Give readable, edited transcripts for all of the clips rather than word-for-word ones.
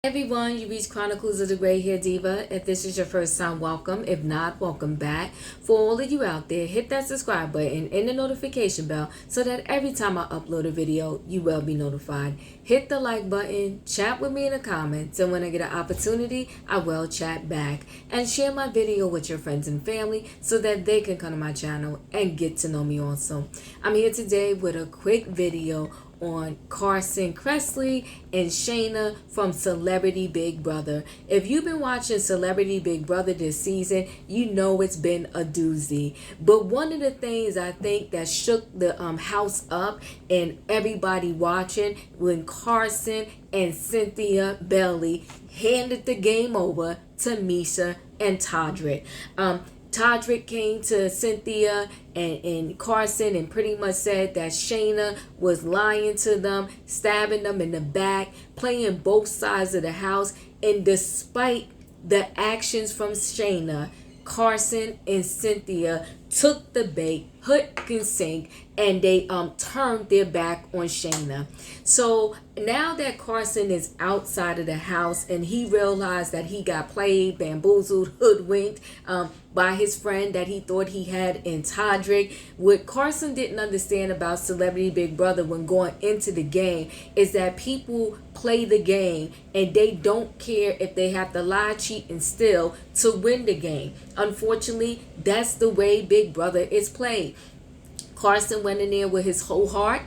Everyone, you reach Chronicles of the Gray Hair Diva. If this is your first time, welcome. If not, welcome back. For all of you out there, hit that subscribe button and the notification bell so that every time I upload a video, you will be notified. Hit the like button, chat with me in the comments, and when I get an opportunity, I will chat back. And share my video with your friends and family so that they can come to my channel and get to know me also. I'm here today with a quick video on Carson Kressley and Shanna from Celebrity Big Brother. If you've been watching Celebrity Big Brother this season, you know it's been a doozy. But one of the things I think that shook the house up and everybody watching when Carson and Cynthia Bailey handed the game over to Misha and Todrick. Todrick came to Cynthia and Carson and pretty much said that Shanna was lying to them, stabbing them in the back, playing both sides of the house. And despite the actions from Shanna, Carson and Cynthia took the bait, hook and sink, and they turned their back on Shanna. So now that Carson is outside of the house and he realized that he got played, bamboozled, hoodwinked by his friend that he thought he had in Todrick, what Carson didn't understand about Celebrity Big Brother when going into the game is that people play the game and they don't care if they have to lie, cheat, and steal to win the game. Unfortunately, that's the way Big Brother is played. Carson went in there with his whole heart,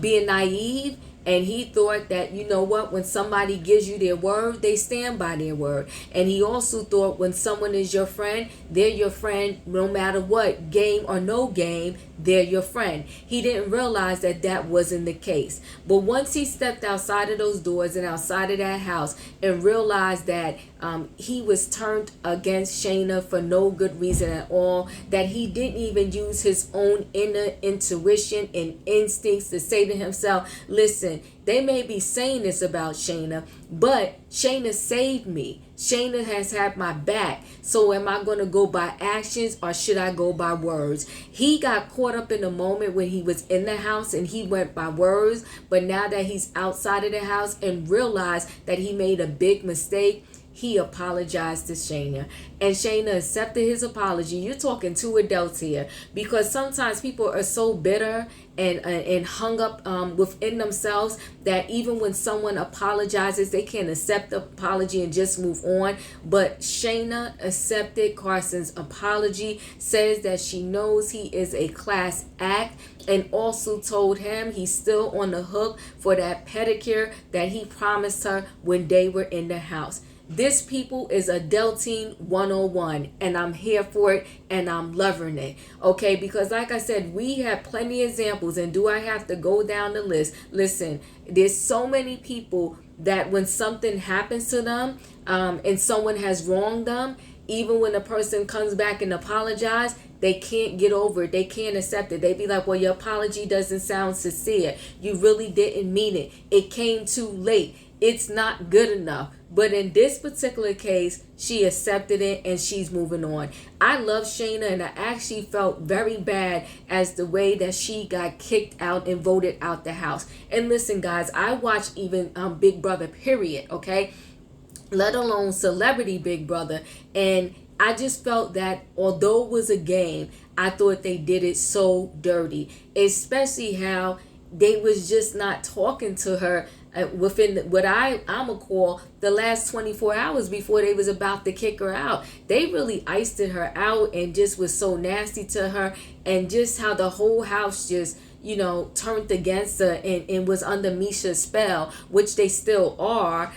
being naive, and he thought that, you know what, when somebody gives you their word, they stand by their word. And he also thought when someone is your friend, they're your friend no matter what, game or no game, they're your friend. He didn't realize that that wasn't the case. But once he stepped outside of those doors and outside of that house and realized that he was turned against Shanna for no good reason at all, that he didn't even use his own inner intuition and instincts to say to himself, listen, they may be saying this about Shanna, but Shanna saved me. Shanna has had my back. So am I going to go by actions or should I go by words? He got caught up in the moment when he was in the house and he went by words. But now that he's outside of the house and realized that he made a big mistake, he apologized to Shanna. And Shanna accepted his apology. You're talking two adults here. Because sometimes people are so bitter and hung up within themselves that even when someone apologizes, they can't accept the apology and just move on. But Shanna accepted Carson's apology, says that she knows he is a class act, and also told him he's still on the hook for that pedicure that he promised her when they were in the house. This, people, is adulting 101, and I'm here for it and I'm loving it. Okay, because like I said, we have plenty of examples, and do I have to go down the list? Listen, there's so many people that when something happens to them and someone has wronged them, even when the person comes back and apologize, they can't get over it. They can't accept it. They be like, well, your apology doesn't sound sincere. You really didn't mean it. It came too late. It's not good enough. But in this particular case, she accepted it and she's moving on. I love Shanna, and I actually felt very bad as the way that she got kicked out and voted out the house. And listen, guys, I watched even Big Brother, period, okay? Let alone Celebrity Big Brother. And I just felt that although it was a game, I thought they did it so dirty. Especially how they was just not talking to her within what I'm going to call the last 24 hours before they was about to kick her out. They really iced her out and just was so nasty to her, and just how the whole house just, you know, turned against her and was under Misha's spell, which they still are.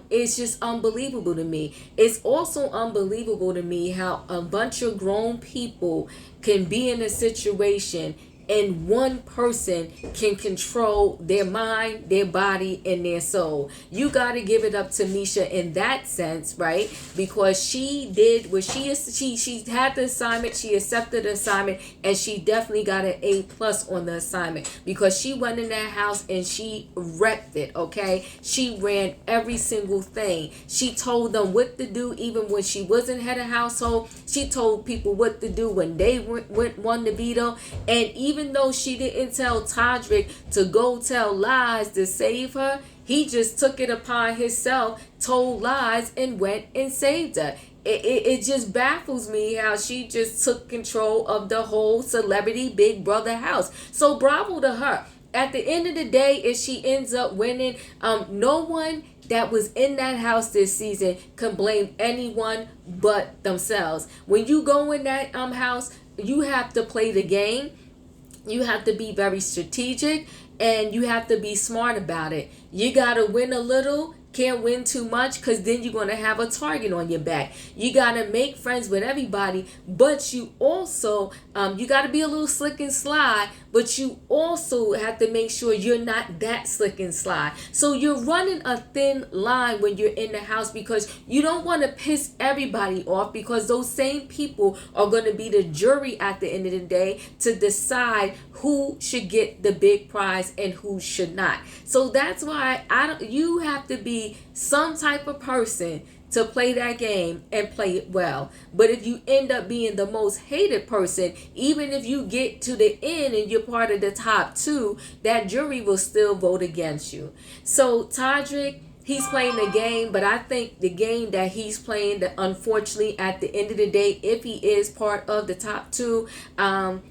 It's just unbelievable to me. It's also unbelievable to me how a bunch of grown people can be in a situation and one person can control their mind, their body, and their soul. You got to give it up to Misha in that sense, right? Because she did what she had the assignment, she accepted the assignment, and she definitely got an A+ on the assignment because she went in that house and she wrecked it, okay? She ran every single thing. She told them what to do even when she wasn't head of household. She told people what to do when they won the veto. And even though she didn't tell Todrick to go tell lies to save her, He just took it upon himself, told lies, and went and saved her. It just baffles me how she just took control of the whole celebrity Big Brother house. So bravo to her. At the end of the day, if she ends up winning, no one that was in that house this season can blame anyone but themselves. When you go in that house, you have to play the game. You have to be very strategic, and you have to be smart about it. You got to win a little, can't win too much, because then you're going to have a target on your back. You got to make friends with everybody, but you also, you got to be a little slick and sly, but you also have to make sure you're not that slick and sly. So you're running a thin line when you're in the house, because you don't want to piss everybody off, because those same people are going to be the jury at the end of the day to decide who should get the big prize and who should not. So that's why you have to be some type of person to play that game and play it well. But if you end up being the most hated person, even if you get to the end and you're part of the top 2, that jury will still vote against you. So Todrick, he's playing the game, but I think the game that he's playing, that unfortunately at the end of the day, if he is part of the top 2,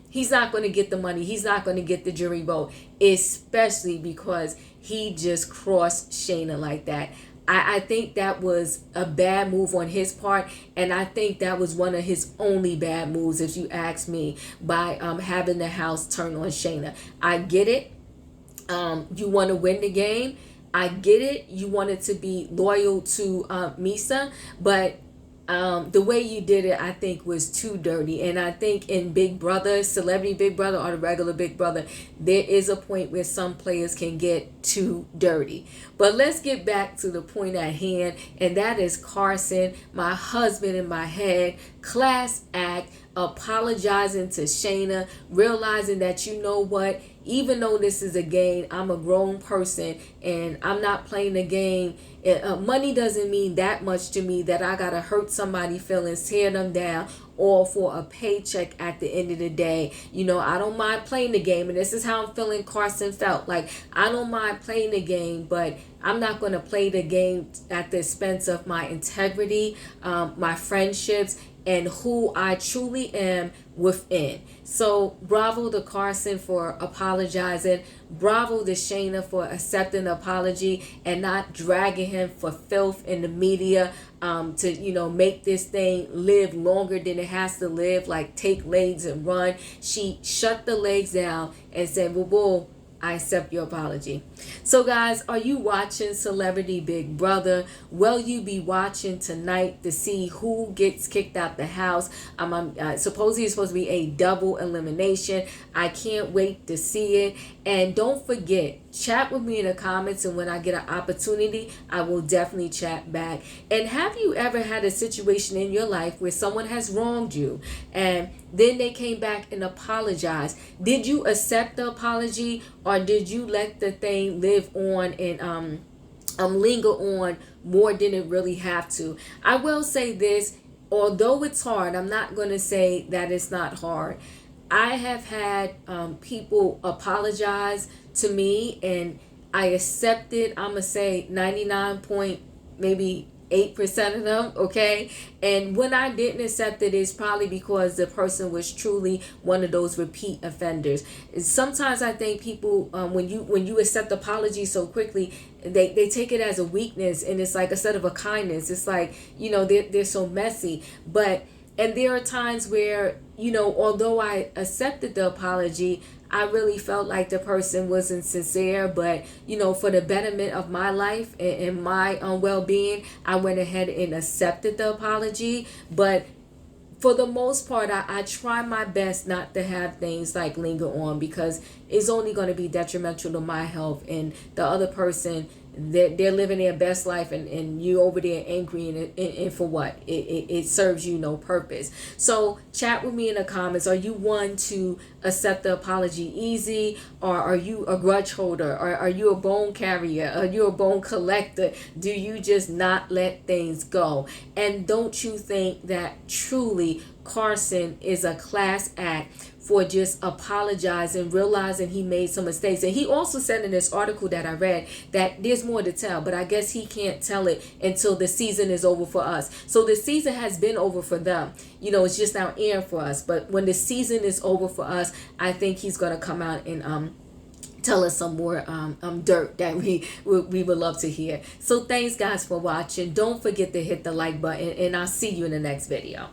he's not going to get the money. He's not going to get the jury vote, especially because he just crossed Shayna like that. I think that was a bad move on his part, and I think that was one of his only bad moves, if you ask me, by having the house turn on Shayna. I get it. You want to win the game. I get it. You wanted to be loyal to Misa, but the way you did it, I think, was too dirty. And I think in Big Brother, Celebrity Big Brother, or the regular Big Brother, there is a point where some players can get too dirty. But let's get back to the point at hand, and that is Carson, my husband in my head, class act, apologizing to Shayna, realizing that, you know what, even though this is a game, I'm a grown person and I'm not playing the game. Money doesn't mean that much to me that I gotta hurt somebody's feelings, tear them down, all for a paycheck at the end of the day. You know, I don't mind playing the game, and this is how I'm feeling Carson felt. Like, I don't mind playing the game, but I'm not going to play the game at the expense of my integrity, my friendships, and who I truly am within. So bravo to Carson for apologizing. Bravo to Shayna for accepting the apology and not dragging him for filth in the media, to, you know, make this thing live longer than it has to live, like take legs and run. She shut the legs down and said, well, I accept your apology. So guys, are you watching Celebrity Big Brother? Will you be watching tonight to see who gets kicked out the house? Supposedly it's supposed to be a double elimination. I can't wait to see it. And don't forget, chat with me in the comments, and when I get an opportunity, I will definitely chat back. And have you ever had a situation in your life where someone has wronged you and then they came back and apologized? Did you accept the apology, or did you let the thing live on and linger on more than it really have to? I will say this, although it's hard, I'm not going to say that it's not hard. I have had people apologize to me, and I accepted, I'm going to say 99.8% of them, okay? And when I didn't accept it, it's probably because the person was truly one of those repeat offenders. Sometimes I think people, when you accept apology so quickly, they take it as a weakness, and it's like instead of a kindness, it's like, you know, they're so messy. And there are times where, you know, although I accepted the apology, I really felt like the person wasn't sincere, but, you know, for the betterment of my life and my well-being, I went ahead and accepted the apology. But for the most part, I try my best not to have things like linger on, because it's only going to be detrimental to my health, and the other person, they're living their best life, and you over there angry, and for what? It serves you no purpose. So chat with me in the comments. Are you one to accept the apology easy, or are you a grudge holder, or are you a bone carrier, are you a bone collector? Do you just not let things go? And don't you think that truly Carson is a class act for just apologizing, realizing he made some mistakes. And he also said in this article that I read that there's more to tell, but I guess he can't tell it until the season is over for us. So the season has been over for them. It's just now airing for us. But when the season is over for us, I think he's going to come out and tell us some more dirt that we would love to hear. So thanks guys for watching. Don't forget to hit the like button, and I'll see you in the next video.